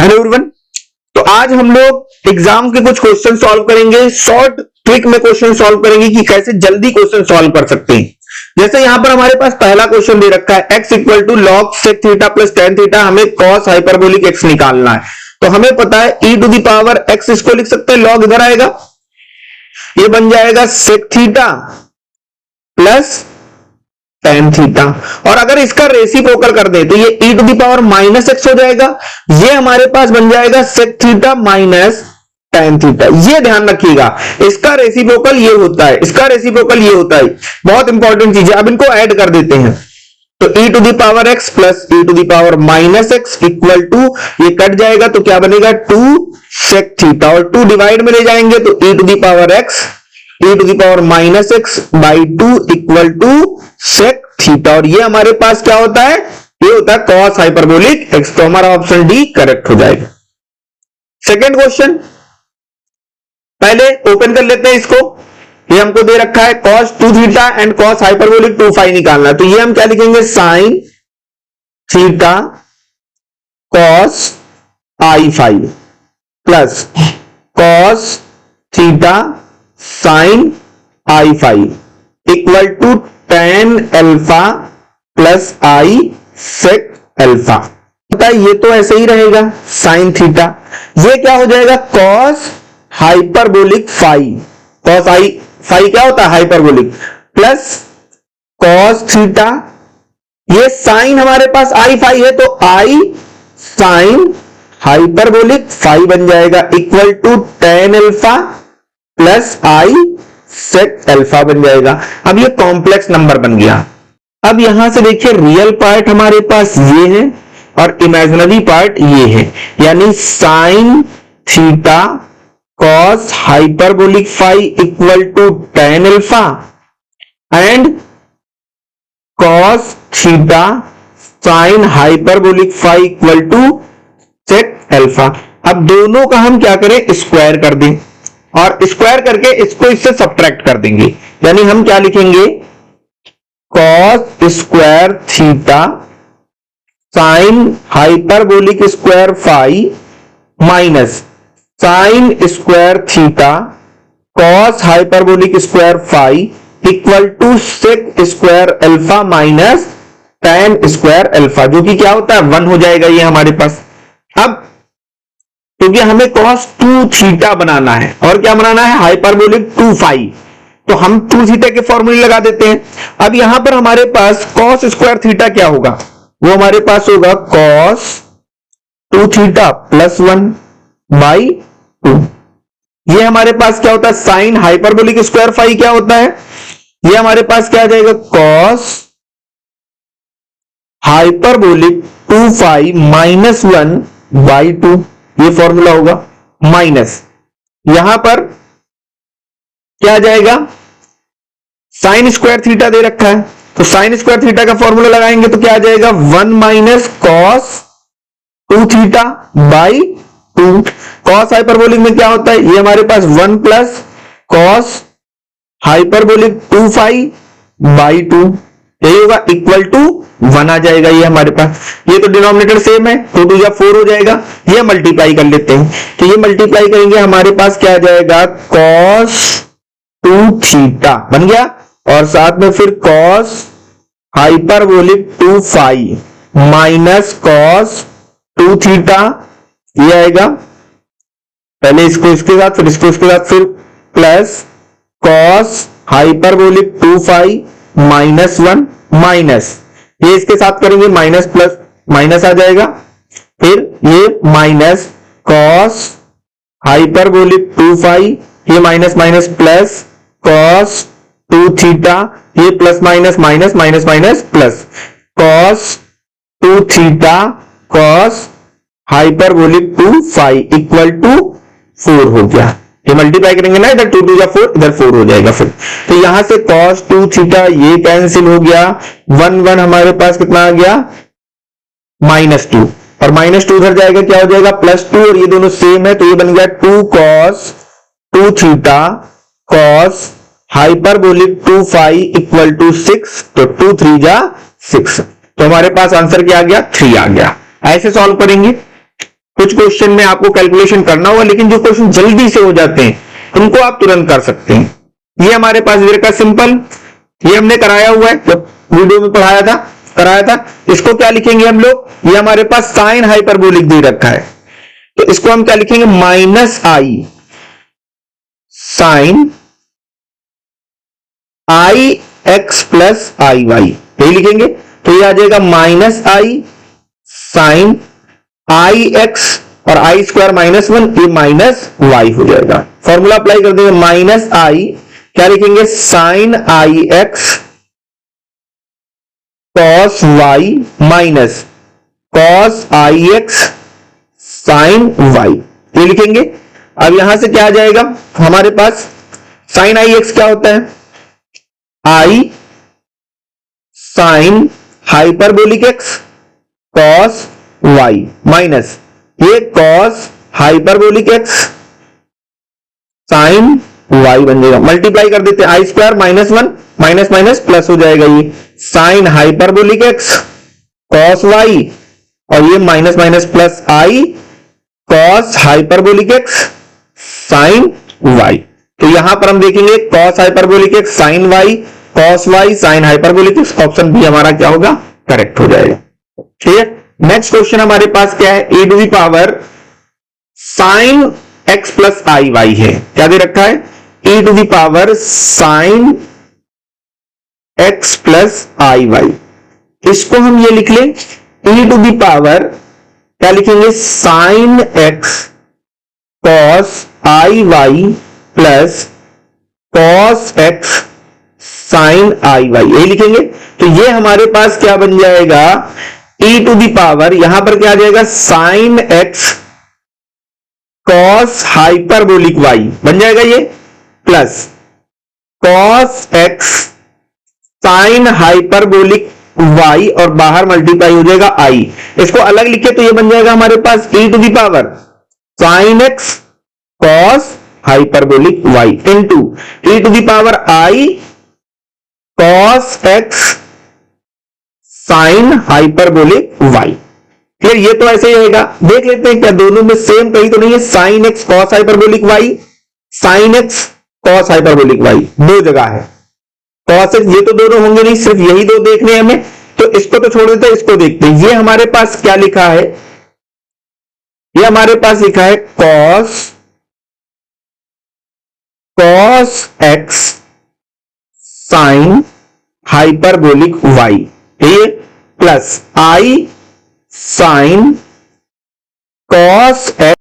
Hello everyone. तो आज हम लोग एग्जाम के कुछ क्वेश्चन सॉल्व करेंगे, शॉर्ट ट्रिक में क्वेश्चन सॉल्व करेंगे कि कैसे जल्दी क्वेश्चन सॉल्व कर सकते हैं। जैसे यहां पर हमारे पास पहला क्वेश्चन दे रखा है x equal to log sec theta plus tan theta, हमें कॉस हाइपरबोलिक x निकालना है। तो हमें पता है e to the power x, इसको लिख सकते हैं लॉग, इधर आएगा, ये बन जाएगा sec theta plus tan theta, और अगर इसका रेसिप्रोकल कर दे तो ये e to the power minus X हो जाएगा, ये हमारे पास बन जाएगा sec theta minus tan theta. ये ध्यान रखिएगा, इसका रेसिप्रोकल ये होता है, इसका रेसिप्रोकल ये होता है, बहुत इंपॉर्टेंट चीज है। अब इनको ऐड कर देते हैं, तो e to the power x plus e to the power minus X equal to, ये कट जाएगा तो क्या बनेगा 2 सेक थीटा, और 2 डिवाइड में ले जाएंगे तो e to the power x e to the power minus X by 2 equal to sec theta, और ये हमारे पास क्या होता है, ये होता है कॉस हाइपरबोलिक x। तो हमारा ऑप्शन डी करेक्ट हो जाएगा। सेकेंड क्वेश्चन पहले ओपन कर लेते हैं इसको। ये हमको दे रखा है cos 2 theta and cos hyperbolic 2 phi निकालना है। तो ये हम क्या लिखेंगे, sine theta cos I phi plus cos theta sine I phi equal to tan alpha plus I sec alpha. पता है ये तो ऐसे ही रहेगा साइन थीटा, ये क्या हो जाएगा cos hyperbolic phi, cos I phi क्या होता है हाइपरबोलिक, प्लस cos थीटा, ये साइन हमारे पास आई फाई है तो आई साइन हाइपरबोलिक फाई बन जाएगा equal to tan alpha plus I sec alpha बन जाएगा। अब ये कॉम्प्लेक्स नंबर बन गया। अब यहां से देखिए रियल पार्ट हमारे पास ये है और इमेजिनरी पार्ट ये है, यानी sine theta cos hyperbolic phi equal to tan alpha and cos theta sine hyperbolic phi equal to sec alpha. अब दोनों का हम क्या करें, स्क्वायर कर दें, और स्क्वायर करके इसको इससे सब्ट्रैक्ट कर देंगे, यानी हम क्या लिखेंगे cos square theta sine hyperbolic square phi minus sine square theta cos hyperbolic square phi equal to sec square alpha minus tan square alpha, जो कि क्या होता है 1 हो जाएगा ये हमारे पास। अब क्योंकि हमें cos 2 थीटा बनाना है और क्या बनाना है हाइपरबोलिक 2 फाई, तो हम 2 थीटा के फॉर्मूले लगा देते हैं। अब यहां पर हमारे पास cos स्क्वायर थीटा क्या होगा, वो हमारे पास होगा cos 2 थीटा प्लस 1 बाई 2। ये हमारे पास क्या होता है साइन हाइपरबोलिक स्क्वायर फाई क्या होता है, ये हमारे पास क्या आ जाएगा cos hyperbolic 2 phi minus 1 by 2, ये फॉर्मूला होगा, माइनस यहां पर क्या आ जाएगा साइन स्क्वायर थीटा दे रखा है, तो साइन स्क्वायर थीटा का फॉर्मूला लगाएंगे तो क्या आ जाएगा 1 minus cos 2 theta by 2। cos hyperbolic में क्या होता है, ये हमारे पास 1 plus cos hyperbolic 2 phi by 2, यही होगा इक्वल टू 1 आ जाएगा ये हमारे पास। ये तो डिनोमिनेटर सेम है, 2 2 या 4 हो जाएगा, ये मल्टीप्लाई कर लेते हैं, तो ये मल्टीप्लाई करेंगे हमारे पास क्या आ जाएगा cos 2 थीटा बन गया, और साथ में फिर cos hyperbolic 2 phi minus cos 2 theta, ये आएगा पहले इसको इसके साथ फिर इसको इसके साथ, फिर plus cos hyperbolic 2 phi minus 1 minus, ये इसके साथ करेंगे माइनस प्लस माइनस आ जाएगा, फिर ये माइनस cos हाइपरबोलिक 2 फाई, ये minus minus plus cos 2 theta, ये plus minus minus minus minus plus cos 2 theta cos hyperbolic 2 phi equal to 4 हो गया। ये मल्टीप्लाई करेंगे ना, इधर 2 2 या 4, इधर 4 हो जाएगा फिर, तो यहां से cos 2 थीटा ये कैंसिल हो गया, 1 1 हमारे पास कितना आ गया -2, और -2 उधर जाएगा क्या हो जाएगा +2, और ये दोनों सेम है तो ये बन गया 2 cos 2 theta cos hyperbolic 2 phi equal to 6, तो 2 3 जा 6, तो हमारे पास आंसर क्या आ गया 3 आ गया। ऐसे सॉल्व करेंगे। कुछ क्वेश्चन में आपको कैलकुलेशन करना होगा, लेकिन जो क्वेश्चन जल्दी से हो जाते हैं उनको आप तुरंत कर सकते हैं। ये हमारे पास दे रखा सिंपल, ये हमने कराया हुआ है, जब वीडियो में कराया था। इसको क्या लिखेंगे हम लोग, ये हमारे पास साइन हाइपरबोलिक दे रखा है, तो इसको हम क्या लिखेंगे, minus I sign I x plus I Y, यही लिखेंगे। तो ये आ जाएगा minus I sign I x और आई स्क्वायर माइनस वन, ये माइनस वाई हो जाएगा। फॉर्मूला अप्लाई कर देंगे, माइनस आई क्या लिखेंगे, sine I X cos Y minus cos I X sine Y, ये लिखेंगे। अब यहां से क्या आ जाएगा हमारे पास, साइन आई एक्स क्या होता है, I sine hyperbolic x cos Y minus ये cos hyperbolic x sine Y बन जाएगा। मल्टीप्लाई कर देते हैं, I square minus one minus minus plus हो जाएगा, ये sine hyperbolic x cos Y और ये minus minus plus I cos hyperbolic x sine Y. तो यहां पर हम देखेंगे cos hyperbolic x sine Y cos Y sine hyperbolic X, option B हमारा क्या होगा, करेक्ट हो जाएगा। ठीक है, नेक्स्ट क्वेश्चन हमारे पास क्या है, A to the power sine X plus I Y है। क्या दे रखा है, A to the power sine X plus I Y. इसको हम ये लिख लें, ए टू दी पावर क्या लिखेंगे, sine x cos I Y plus cos x sine I Y, यही लिखेंगे। तो ये हमारे पास क्या बन जाएगा, e टू दी पावर यहां पर क्या आ जाएगा, sine x cos hyperbolic y बन जाएगा ये, plus cos x sine hyperbolic y और बाहर मल्टीप्लाई हो जाएगा आई। इसको अलग लिखे तो ये बन जाएगा हमारे पास e to the power sine x cos hyperbolic y into e to the power i cos x sine hyperbolic y. फिर ये तो ऐसे ही रहेगा, देख लेते हैं क्या दोनों में सेम कहीं तो नहीं है, sine x cos hyperbolic y sine x cos hyperbolic y, दो जगह है कॉस एक्स, ये तो दोनों होंगे नहीं, सिर्फ यही दो देखने हैं हमें, तो इसको तो छोड़ देते हैं, इसको देखते हैं। ये हमारे पास क्या लिखा है, ये हमारे पास लिखा है cos x sine hyperbolic Y, ये plus I sine cos x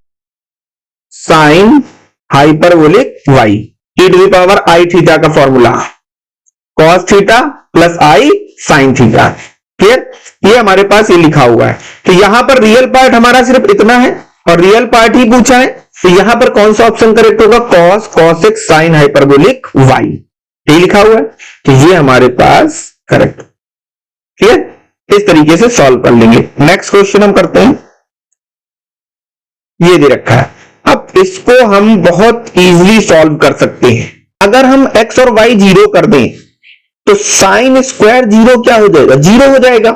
sine hyperbolic Y, e to the power I theta का formula, cos theta plus I sine theta. Clear, ये हमारे पास ये लिखा हुआ है। तो यहां पर रियल पार्ट हमारा सिर्फ इतना है और रियल पार्ट ही पूछा है, तो यहां पर कौन सा ऑप्शन करेक्ट होगा, cos x sine hyperbolic Y, ये लिखा हुआ है, तो ये हमारे पास करेक्ट। क्लियर, इस तरीके से सॉल्व कर लेंगे। नेक्स्ट क्वेश्चन हम करते हैं, ये दे रखा है। अब इसको हम बहुत इजीली सॉल्व कर सकते हैं। अगर हम x और y जीरो कर दें तो साइन स्क्वायर जीरो क्या हो जाएगा, जीरो हो जाएगा।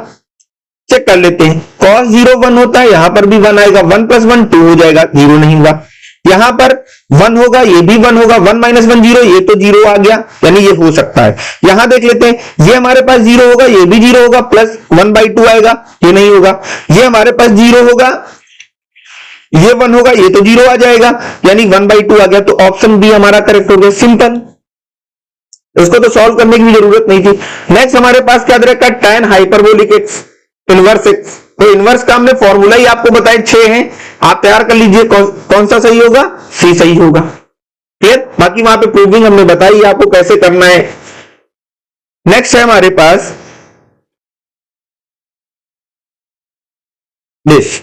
चेक कर लेते हैं, cos जीरो 1 होता है, यहां पर भी 1 आएगा, 1 + 1 2 हो जाएगा, जीरो नहीं होगा। यहां पर 1 होगा, ये भी 1 होगा, 1 - 1 0, ये तो जीरो आ गया, यानी ये हो सकता है। यहां देख लेते हैं, ये हमारे पास जीरो होगा, ये भी जीरो होगा, प्लस 1/2 आएगा, ये नहीं होगा। ये हमारे पास जीरो होगा, ये 1 होगा, ये तो जीरो आ जाएगा, यानी 1/2 आ गया। तो ऑप्शन बी हमारा करेक्ट हो गया, सिंपल, इसको तो सॉल्व करने की भी जरूरत नहीं थी। नेक्स्ट हमारे पास क्या दे रखा है, tan hyperbolic x inverse x. तो इनवर्स का हमने फॉर्मूला ही आपको बताया 6 है, आप तैयार कर लीजिए, कौन सा सही होगा, सी सही होगा। ठीक, बाकी वहां पे प्रूविंग हमने बताई आपको कैसे करना है। नेक्स्ट है हमारे पास दिस,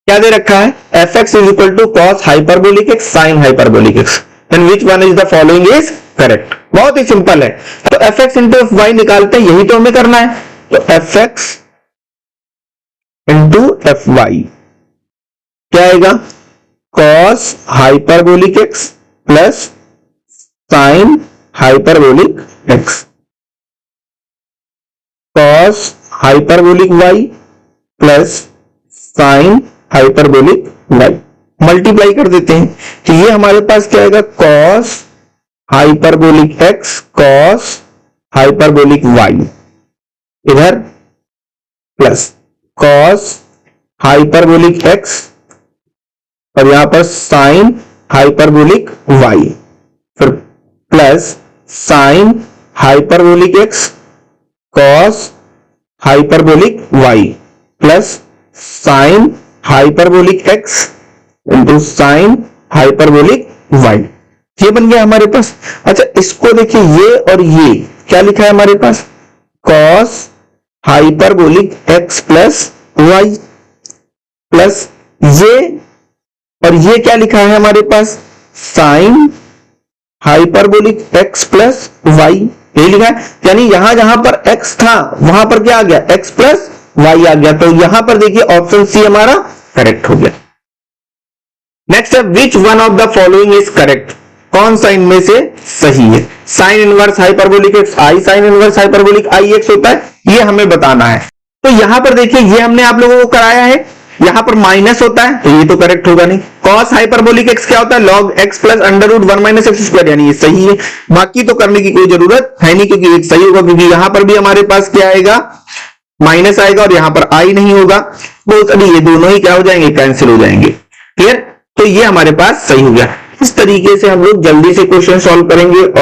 क्या दे रखा है, fx is equal to cos hyperbolic x sine hyperbolic x, and which one is the following is correct. बहुत ही सिंपल है, तो fx इंटू एफ वाई निकालते हैं, यही तो हमें करना है। तो fx इंटू एफ वाई क्या आएगा, cos hyperbolic x plus sine hyperbolic x. Cos hyperbolic y plus sine hyperbolic y, multiply कर देते हैं तो ये हमारे पास क्या आएगा, cos hyperbolic x cos hyperbolic y, इधर प्लस कॉस हाइपरबोलिक एक्स और यहां पर साइन हाइपरबोलिक वाई, फिर plus sine hyperbolic x cos hyperbolic y plus sine hyperbolic x into sine hyperbolic Y, ये बन गया हमारे पास। अच्छा इसको देखिए, ये और ये क्या लिखा है हमारे पास, cos hyperbolic x plus Y plus ये और ये क्या लिखा है हमारे पास, sine hyperbolic x plus Y, ये लिखा है। यानी यहां जहां पर x था वहां पर क्या आ गया, x प्लस वाई आ गया। तो यहां पर देखिए ऑप्शन सी हमारा करेक्ट हो गया। नेक्स्ट है which one of the following is correct, कौन सा इनमें से सही है। साइन इनवर्स हाइपरबोलिक एक्स आई साइन इनवर्स हाइपरबोलिक आई एक्स होता है, ये हमें बताना है। तो यहां पर देखिए ये हमने आप लोगों को कराया है, यहां पर माइनस होता है तो ये तो करेक्ट होगा नहीं। कॉस हाइपरबोलिक एक्स क्या होता है, log x plus under root 1 minus x square, यानी ये सही है। बाकी तो करने की कोई जरूरत है नहीं क्योंकि एक सही होगा, क्योंकि यहां पर भी हमारे पास क्या आएगा, माइनस आएगा और यहां पर आई नहीं होगा, तो अभी ये दोनों ही क्या हो जाएंगे, कैंसिल हो जाएंगे। क्लियर, तो ये हमारे पास सही हो गया। इस तरीके से हम लोग जल्दी से क्वेश्चन सॉल्व करेंगे।